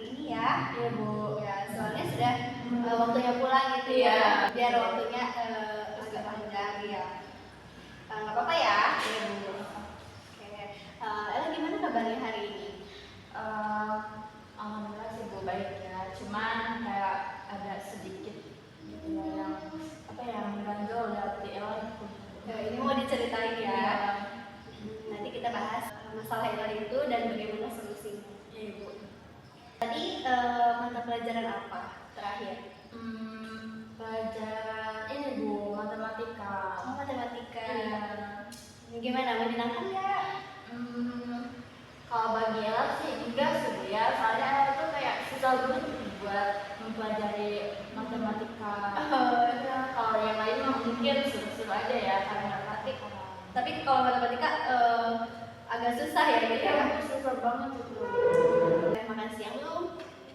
ini ya. Iya Bu. Ya, soalnya sudah waktunya pulang gitu ya. Biar waktunya agak panjang ya. Nggak apa-apa ya. Iya Bu. Oke. Ella gimana kabarnya hari ini? Alhamdulillah sih Bu baik ya. Cuman kayak agak sedikit gitu ya yang mengganjal di hati Ella gitu. Ini mau diceritain ya. Nanti kita bahas masalah Ella itu dan bagaimana solusinya. Iya Bu. Tadi mata pelajaran apa terakhir? Pelajaran ini Bu, matematika. Oh, matematika. Iya. Gimana, menyenangkan nggak? Kalau bagi Ella sih enggak sih Bu ya, soalnya Ella tuh kayak susah banget buat mempelajari matematika. Kalau yang lain mah mungkin seru-seru aja ya karena matematik. Tapi kalau matematika agak susah ya gitu ya. Susah banget itu. Makan siang belum?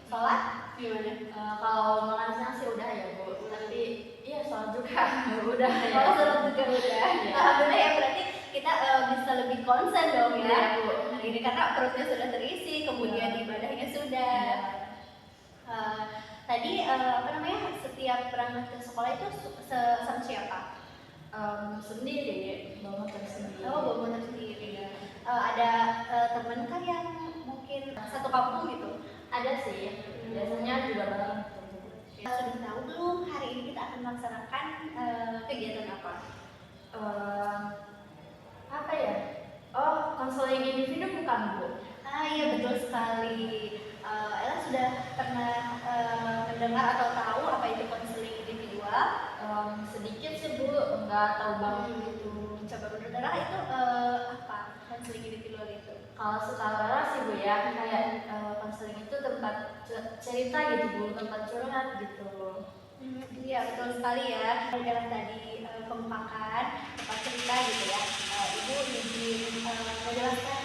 Sholat? Gimana? Kalau makan siang sih udah ya Bu, tapi iya sholat juga udah ya. Kalau sholat juga udah. Iya. Alhamdulillah ya, berarti kita bisa lebih konsen dong ya. Iya, Bu. Nah, ini karena perutnya sudah terisi, kemudian ibadahnya sudah. Tadi setiap berangkat ke sekolah itu sama siapa? Sendiri, bawa motor sendiri. Oh, bawa motor sendiri. Ada teman kan yang mungkin satu kampung gitu? Ada sih, biasanya juga bareng. Sudah tahu belum hari ini kita akan melaksanakan kegiatan apa? Apa ya? Oh, konseling individu bukan Bu? Iya betul sekali. Ella sudah pernah mendengar atau tahu apa itu konseling individual? Sedikit sih Bu, nggak tahu banget gitu. Coba menurut Ella itu apa konseling individual itu? Kalau setahu Ella sih Bu ya, kayak konseling itu tempat cerita gitu Bu, tempat curhat gitu. Iya betul sekali ya. Ella tadi kemukakan tempat cerita gitu ya. Ibu izin menjelaskan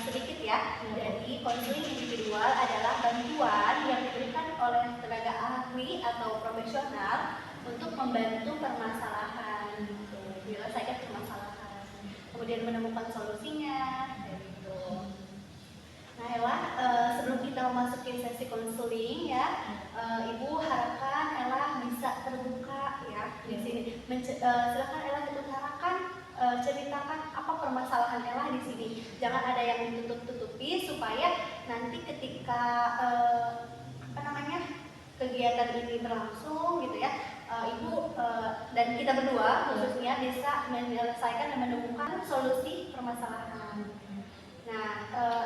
sedikit ya. Jadi konseling individual adalah bantuan yang diberikan oleh tenaga ahli atau profesional untuk membantu permasalahan gitu, menyelesaikan permasalahan, kemudian menemukan solusinya gitu. Nah Ella, sebelum kita memasuki sesi konseling ya, Ibu harapkan Ella bisa terbuka ya di sini. Silakan Ella utarakan, ceritakan apa permasalahan Ella di sini. Jangan ada yang ditutup-tutupi supaya nanti ketika kegiatan ini berlangsung gitu ya, Ibu dan kita berdua khususnya bisa menyelesaikan dan menemukan solusi permasalahan. Nah,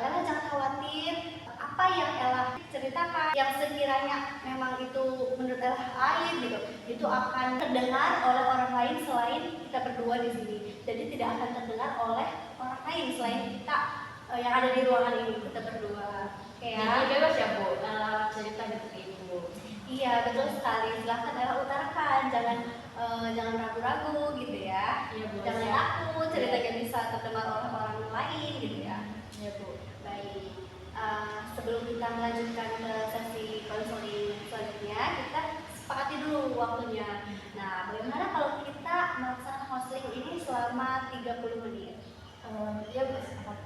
Ella jangan khawatir apa yang Ella ceritakan yang sekiranya memang itu menurut Ella lain gitu, itu akan terdengar oleh orang lain selain kita berdua di sini. Jadi tidak akan terdengar oleh orang lain selain kita yang ada di ruangan ini, kita berdua. Oke ya. Jadi bebas ya Bu, cerita gitu ke Ibu. Iya betul sekali. Silahkan Ella utarakan, jangan ragu-ragu gitu ya. Iya Bu. Jangan takut ceritanya bisa terdengar oleh orang lain gitu ya. Iya Bu. Baik. Sebelum kita melanjutkan ke sesi konseling selanjutnya, kita sepakati dulu waktunya. Nah, bagaimana kalau kita melaksanakan konseling ini selama 30 menit? Iya Bu, sepakat.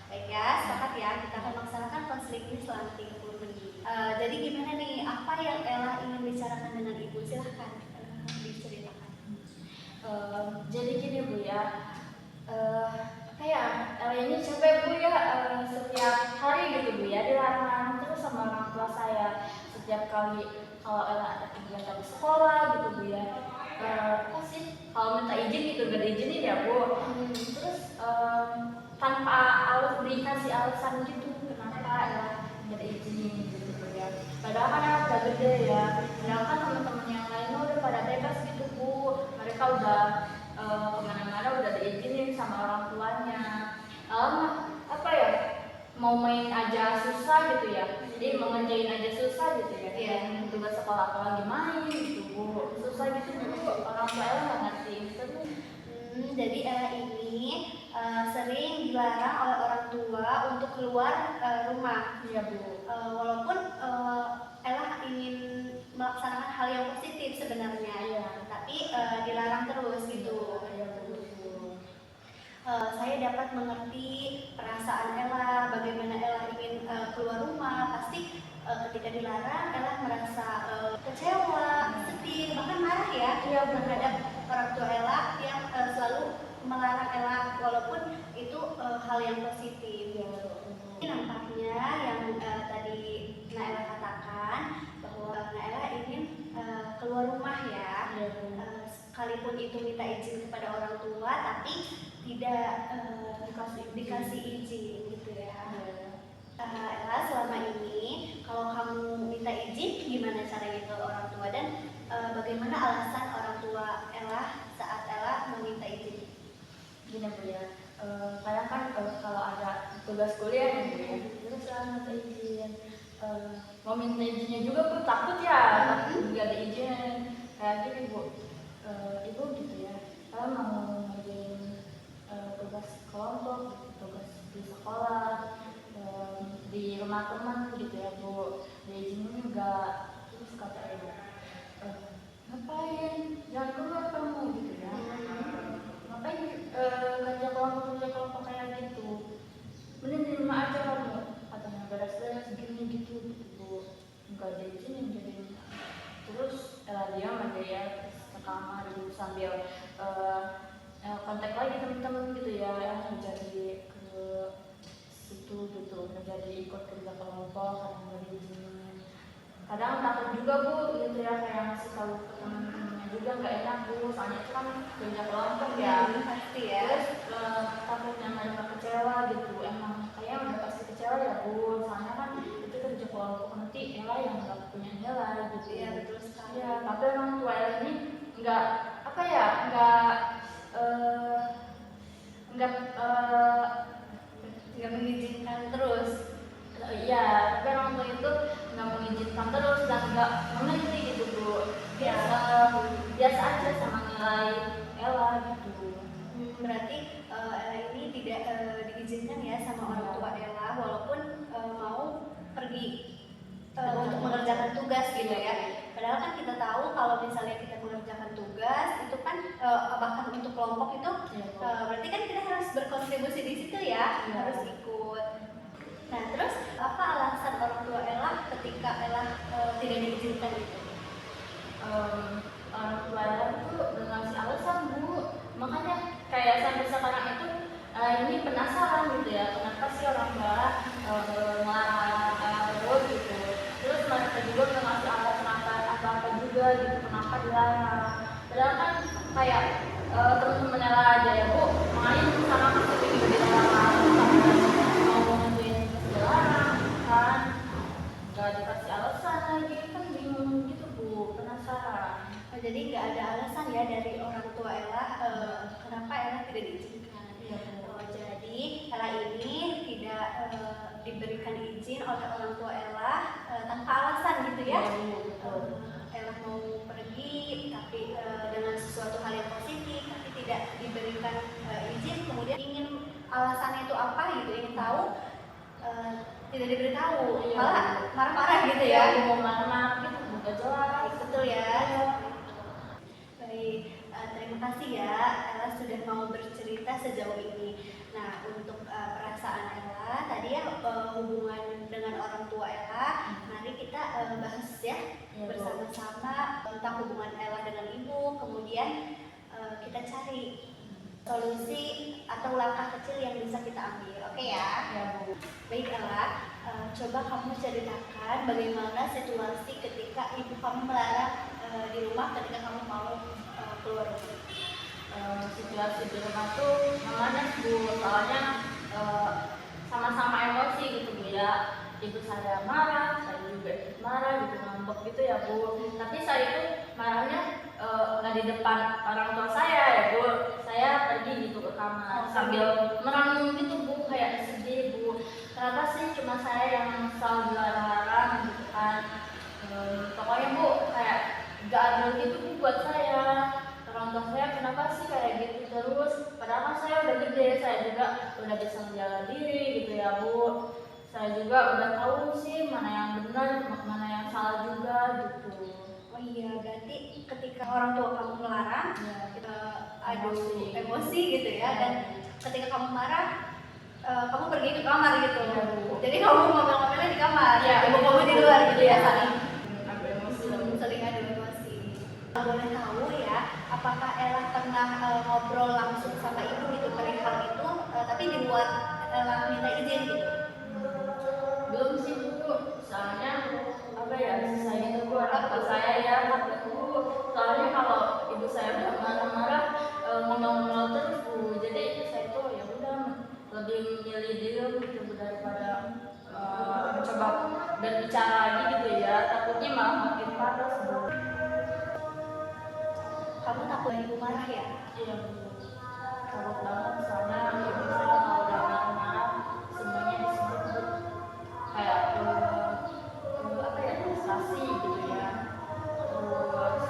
Baik ya, sepakat ya. Kita akan melaksanakan konseling ini selama 30 menit. Jadi gimana nih, apa yang Ella ingin bicarakan dengan Ibu? Silahkan diceritakan. Jadi gini Bu ya, kayak Ella ini capek Bu ya, setiap hari gitu Bu ya dilarang terus sama orang tua saya. Setiap kali kalau Ella ada kegiatan di sekolah gitu Bu ya, kalau minta izin gitu gak diizinin ya Bu. Terus tanpa dikasih alasan gitu kenapa Ella gak diizinin gitu Bu ya. Padahal kan Ella udah gede ya, padahal kan teman-teman yang lainnya udah pada bebas gitu Bu, mereka udah kemana-mana udah diizinin sama orang tuanya. Mau main aja susah gitu ya, jadi mau ngerjain aja susah gitu ya. Iya. Tugas sekolah apalagi main gitu Bu, susah gitu Bu, orang tua Ella nggak ngerti terus. Jadi Ella ini sering dilarang oleh orang tua untuk keluar rumah. Iya Bu. Walaupun Ella ingin melaksanakan hal yang positif sebenarnya, Iya. tapi dilarang terus gitu. Iya Bu. Saya dapat mengerti perasaan Ella, bagaimana Ella ingin keluar rumah. Pasti ketika dilarang Ella merasa kecewa, sedih, bahkan marah ya terhadap orang tua Ella yang selalu melarang Ella walaupun itu hal yang positif. Ini nampaknya yang tadi Naela katakan bahwa Naela ingin keluar rumah ya, sekalipun itu minta izin kepada orang tua tapi tidak dikasih izin gitu ya. Ella, selama ini kalau kamu minta izin gimana caranya ke orang tua dan bagaimana alasan orang tua Ella saat Ella meminta izin? Gini Bu ya, kadang kan kalau ada tugas kuliah gitu ya, terus minta izin, mau minta izinnya juga Bu takut ya, takut nggak ada izin kayak gini Bu, Ibu gitu ya, kalau mau ngerjain tugas kelompok, tugas di sekolah, di rumah teman gitu ya Bu, diizinin enggak, terus kata Ibu, ngapain, jangan keluar kamu gitu ya, ngapain kerja kelompok kayak gitu, mending di rumah aja kamu, katanya beres-beres gini gitu Bu, enggak diizinin jadi. Terus diam aja ya ke kamar gitu sambil kontak lagi teman-teman gitu ya yang jadi ke situ gitu, menjadi ikut kerja kelompok karena nggak diizinin. Kadang takut juga Bu gitu ya, kayak ngasih tahu ke teman-temannya juga nggak enak Bu, soalnya itu kan kerja kelompok ya. Pasti ya. Terus takutnya mereka kecewa gitu, emang kayaknya udah pasti kecewa ya Bu, soalnya kan itu kerja kelompok nanti Ella yang nggak punya nilai gitu ya. Betul sekali. Ya, tapi orang tua Ella ini nggak apa ya, nggak mengizinkan terus. Iya, tapi orang tua itu nggak mengizinkan terus dan nggak mengerti gitu Bu. Biasa aja sama nilai Ella gitu. Berarti Ella ini tidak diizinkan ya sama orang tua Ella walaupun mau pergi untuk mengerjakan tugas gitu ya. Padahal kan kita tahu kalau misalnya kita mengerjakan tugas itu kan bahkan untuk kelompok itu berarti kan kita harus berkontribusi di situ ya, harus ikut. Nah terus apa alasan orang tua Ella ketika Ella tidak diizinkan itu? Orang tua Ella itu udah ngasih alasan Bu, makanya kayak sampai sekarang itu ini penasaran gitu ya, kenapa sih orang tua melarang Ella terus gitu. Terus mereka juga nggak ngasih alasan apa-apa juga gitu, kenapa dilarang. Padahal kan kayak teman-teman Ella aja ya Bu, makanya sekarang masih juga dilarang, mau ngerjain dilarang kan, nggak dikasih alasan lagi, kan bingung gitu Bu, penasaran. Jadi nggak ada alasan ya dari orang tua Ella kenapa Ella tidak diizinkan. Jadi Ella ini tidak diberikan izin oleh orang tua Ella tanpa alasan gitu ya. Ella mau pergi tapi dengan sesuatu hal yang positif tapi tidak diberikan izin, kemudian ingin alasannya itu apa gitu, ingin tahu tidak diberitahu, malah marah-marah gitu ya. Mau marah-marah gitu, bukan jelas. Betul ya. Baik, terima kasih ya Ella sudah mau bercerita sejauh ini. Nah untuk perasaan Ella tadi ya, hubungan dengan orang tua Ella, mari kita bahas ya bersama-sama tentang hubungan Ella dengan ibu, kemudian kita cari solusi atau langkah kecil yang bisa kita ambil, oke ya? Bu. Baik Ella, coba kamu ceritakan bagaimana situasi ketika ibu kamu melarang di rumah ketika kamu mau keluar rumah. Situasi di rumah tuh namanya Bu, soalnya sama-sama emosi gitu Bu ya. Ibu saya marah, saya juga ikut marah gitu, ngambek gitu ya Bu. Tapi saya itu marahnya nggak di depan orang tua saya ya Bu. Saya pergi gitu ke kamar sambil merenung gitu Bu, kayak sedih Bu. Kenapa sih cuma saya yang selalu dilarang-larang gitu kan? Pokoknya Bu kayak nggak adil gitu Bu buat saya. Orang tua saya kenapa sih kayak gitu terus? Padahal kan saya udah gede, saya juga udah bisa menjaga diri gitu ya Bu. Saya juga udah tahu sih mana yang benar, mana yang salah juga gitu. Oh iya, berarti ketika orang tua kamu melarang, kita emosi gitu ya, dan ketika kamu marah, kamu pergi ke kamar gitu. Jadi kamu ngomel-ngomelnya di kamar, ibu kamu di luar gitu ya. apakah Ella pernah ngobrol langsung sama ibu gitu perihal itu, tapi di luar Ella minta izin gitu? Belum sih Bu, soalnya apa ya, saya itu Bu orang tua saya ya takut Bu, soalnya kalau ibu saya udah marah-marah ngomel-ngomel terus Bu, jadi saya itu ya udah lebih milih diem gitu Bu, daripada mencoba berbicara lagi gitu ya, takutnya malah makin panas Bu. Kamu takut ibu marah ya? Iya Bu, takut banget soalnya ibu saya kalau udah marah-marah semuanya disebut Bu, kayak apa ya, frustasi gitu ya, terus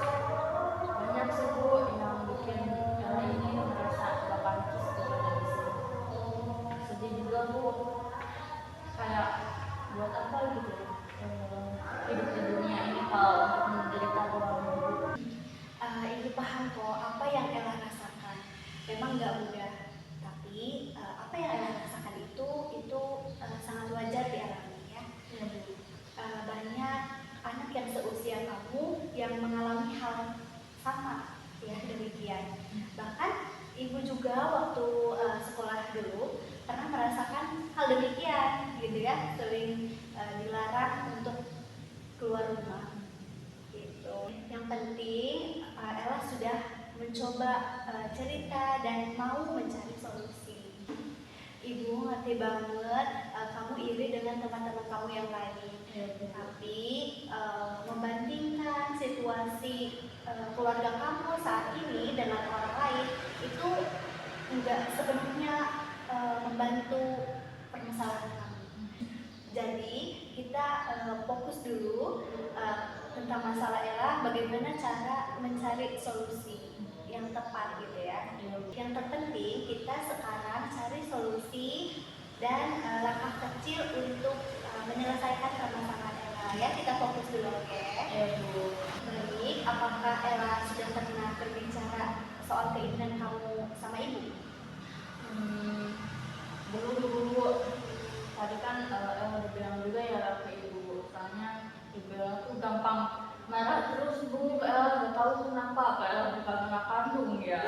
banyak sih Bu yang bikin ini merasa gak pantas gitu dari sini, sedih juga Bu, kayak buat apa gitu hidup di dunia ini kalau untuk menderita doang Bu. Ibu paham kok apa yang Ella rasakan. Memang nggak mudah, tapi apa yang Ella rasakan itu sangat wajar dialami ya. Iya Bu. Banyak anak yang seusia kamu yang mengalami hal sama ya demikian. Bahkan ibu juga waktu sekolah dulu pernah merasakan hal demikian gitu ya, sering dilarang untuk keluar rumah gitu. Yang penting Ella sudah mencoba cerita dan mau mencari solusi. Ibu ngerti banget kamu iri dengan teman-teman kamu yang lain. Tapi membandingkan situasi keluarga kamu saat ini dengan orang lain itu enggak sepenuhnya membantu permasalahan kamu. Jadi kita fokus dulu tentang masalah Ella, bagaimana cara mencari solusi yang tepat gitu ya. Yang terpenting kita sekarang cari solusi dan langkah kecil untuk menyelesaikan permasalahan Ella ya. Kita fokus dulu, oke? Baik, apakah Ella sudah pernah berbicara soal keinginan kamu sama ibu? Belum Bu, tadi kan Ella udah bilang juga ya ke ibu, soalnya ibu Ella tuh gampang marah terus Bu, Ella nggak tahu kenapa, apa Ella bukan anak kandung ya,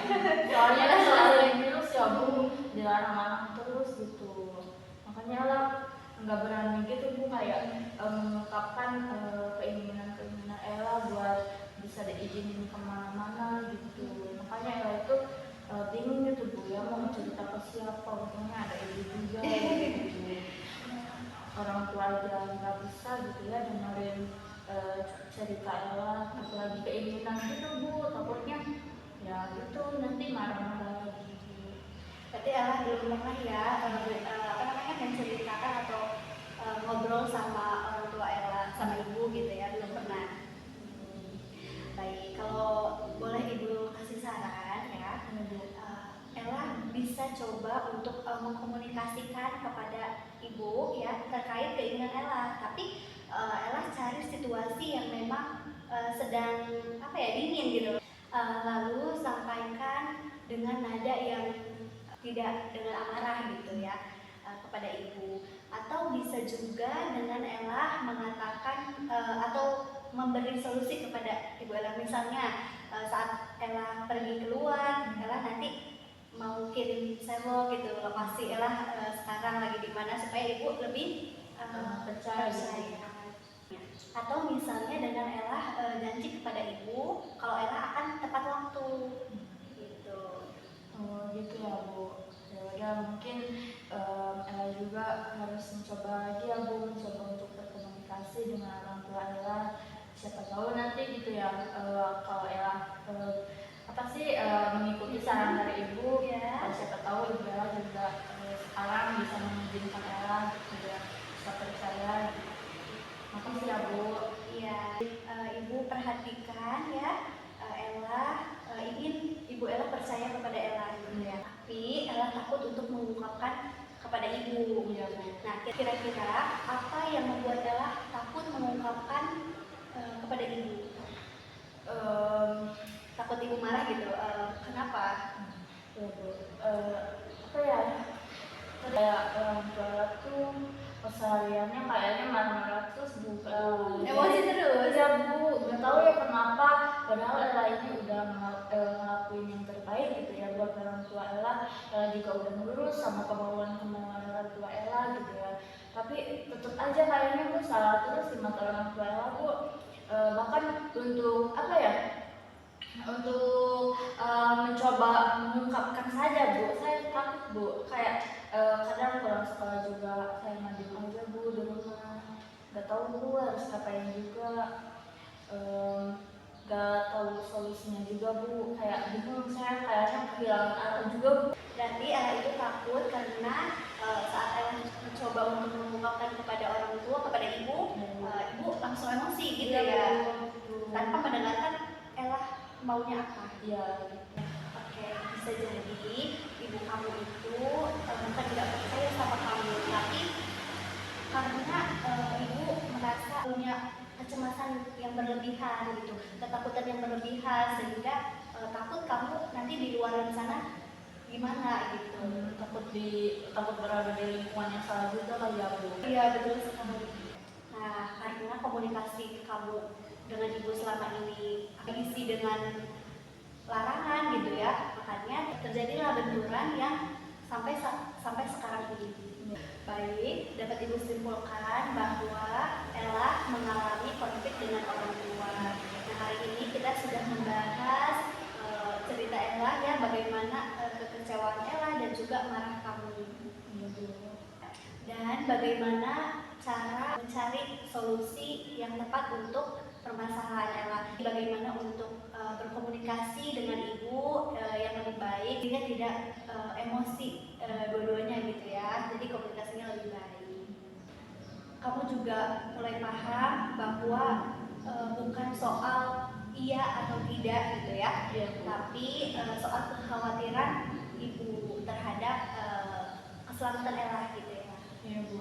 soalnya kan selalu terus ya Bu, dilarang marah terus gitu, makanya Ella nggak berani gitu Bu, kayak mengungkapkan keinginan Ella buat bisa diizinin kemana-mana gitu, makanya Ella itu bingung gitu Bu ya, mau cerita ke siapa, untungnya ada ibu juga gitu, orang tua aja nggak bisa gitu ya dengerin cerita Ella, apalagi keinginan gitu Bu, takutnya ya gitu nanti marah-marah lagi gitu. Berarti Ella belum pernah ya menceritakan atau ngobrol sama orang tua Ella, sama ibu gitu ya, belum pernah. Baik, kalau boleh ibu kasih saran ya, Ella bisa coba untuk mengkomunikasikan kepada ibu ya terkait keinginan Ella, tapi Ella cari situasi yang memang sedang dingin gitu, lalu sampaikan dengan nada yang tidak dengan amarah gitu ya kepada ibu, atau bisa juga dengan Ella mengatakan atau memberi solusi kepada ibu Ella, misalnya saat Ella pergi keluar, Ella nanti mau kirim sewok gitu, lokasi Ella sekarang lagi di mana, supaya ibu lebih percaya. Atau misalnya dengan Ella janji kepada ibu kalau Ella akan tepat waktu gitu. Oh gitu ya Bu, ya mungkin Ella juga harus mencoba lagi ya Bu, mencoba untuk berkomunikasi dengan orang tua Ella, siapa tahu nanti gitu ya kalau Ella mengikuti saran dari ibu ya, siapa tahu ibu Ella juga sekarang bisa mengizinkan Ella gitu ya, bisa percaya gitu. Makasih ya Bu. Iya, ibu perhatikan ya Ella ingin ibu Ella percaya kepada Ella gitu ya. Tapi Ella takut untuk mengungkapkan kepada ibu. Iya Bu. Nah, kira-kira apa yang membuat Ella takut mengungkapkan kepada ibu? Takut ibu marah gitu. Kenapa? Ya Bu. Apa ya? Kayak orang tua tuh kesehariannya kayaknya marah-marah terus Bu. Emosi terus. Iya Bu, nggak tahu ya kenapa. Padahal Ella ini udah Ella juga udah nurut sama kemauan orang tua Ella gitu ya. Tapi tetap aja kayaknya Bu salah terus di mata orang tua Ella Bu. Bahkan untuk apa ya, untuk mencoba mengungkapkan saja Bu, saya takut Bu, kayak kadang pulang sekolah juga saya mandi aja Bu di rumah, nggak tahu Bu harus ngapain juga, nggak tahu solusinya juga Bu, kayak bingung saya, kayaknya kehilangan arah juga Bu. Berarti Ella itu takut karena saat Ella mencoba untuk mengungkapkan kepada orang tua, kepada ibu, ibu langsung emosi gitu ya, tanpa mendengarkan Ella maunya apa. Iya. Oke, bisa jadi ibu kamu itu bukan tidak percaya sama kamu, tapi karena ibu merasa punya kecemasan yang berlebihan gitu, ketakutan yang berlebihan, sehingga takut kamu nanti di luar sana gimana gitu. Takut berada di lingkungan yang salah juga kali ya Bu. Iya, betul sekali. Nah, karena komunikasi kamu dengan ibu selama ini diisi dengan larangan gitu ya, makanya terjadilah benturan yang sampai sekarang ini. Baik, dapat ibu simpulkan bahwa Ella mengalami konflik dengan orang tua. Nah, hari ini kita sudah membahas cerita Ella ya, bagaimana kekecewaan Ella dan juga marah kamu, dan bagaimana cara mencari solusi yang tepat untuk permasalahan Ella, bagaimana untuk berkomunikasi dengan ibu yang lebih baik sehingga tidak emosi dua-duanya gitu ya, jadi komunikasinya lebih baik. Kamu juga mulai paham bahwa bukan soal iya atau tidak gitu ya, tapi soal kekhawatiran ibu terhadap keselamatan Ella gitu ya. Iya Bu.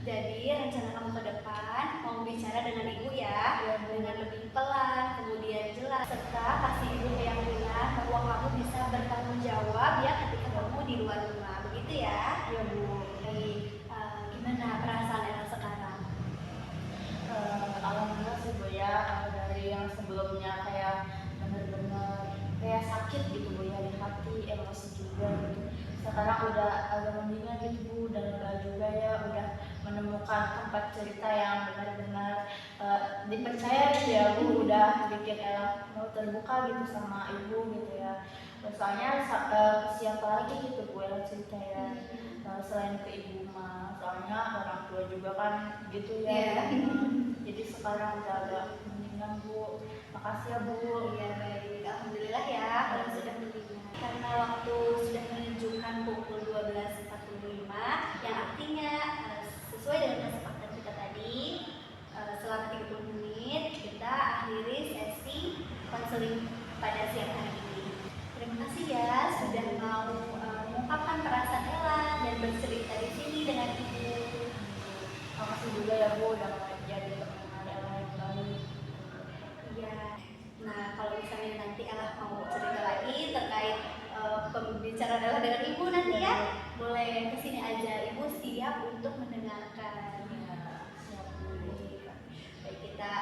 Jadi rencana kamu ke depan mau bicara dengan ibu ya, dengan lebih pelan, kemudian jelas, serta kasih ibu keyakinan bahwa kamu bisa bertanggung jawab ya ketika kamu di luar rumah, begitu ya? Iya Bu. Baik, gimana perasaan Ella sekarang? Alhamdulillah sih Bu ya, dari yang sebelumnya kayak bener-bener kayak sakit gitu Bu ya di hati, emosi juga gitu. Sekarang udah agak mendingan gitu Bu, dan lega juga ya, udah menemukan tempat cerita yang benar-benar dipercaya gitu ya Bu, udah bikin Ella mau terbuka gitu sama ibu gitu ya. Soalnya ke siapa lagi gitu Bu Ella cerita ya, selain ke ibu mah, soalnya orang tua juga kan gitu ya. Jadi sekarang udah agak mendingan Bu, makasih ya Bu. Iya baik, alhamdulillah ya kalau sudah mendingan. Karena waktu sudah menunjukkan pukul 12.45, yang artinya sesuai dengan kesepakatan kita tadi, selama 30 menit kita akhiri sesi konseling pada siang hari ini. Terima kasih ya sudah mau mengungkapkan perasaan Ella dan bercerita di sini dengan ibu. Makasih juga ya Bu udah mau jadi teman Ella yang baik. Iya. Nah, kalau misalnya nanti Ella mau cerita lagi terkait pembicaraan Ella dengan ibu nanti ya, boleh kesini aja. Ibu siap untuk mendengarkan. Ya, siap Bu. Baik, kita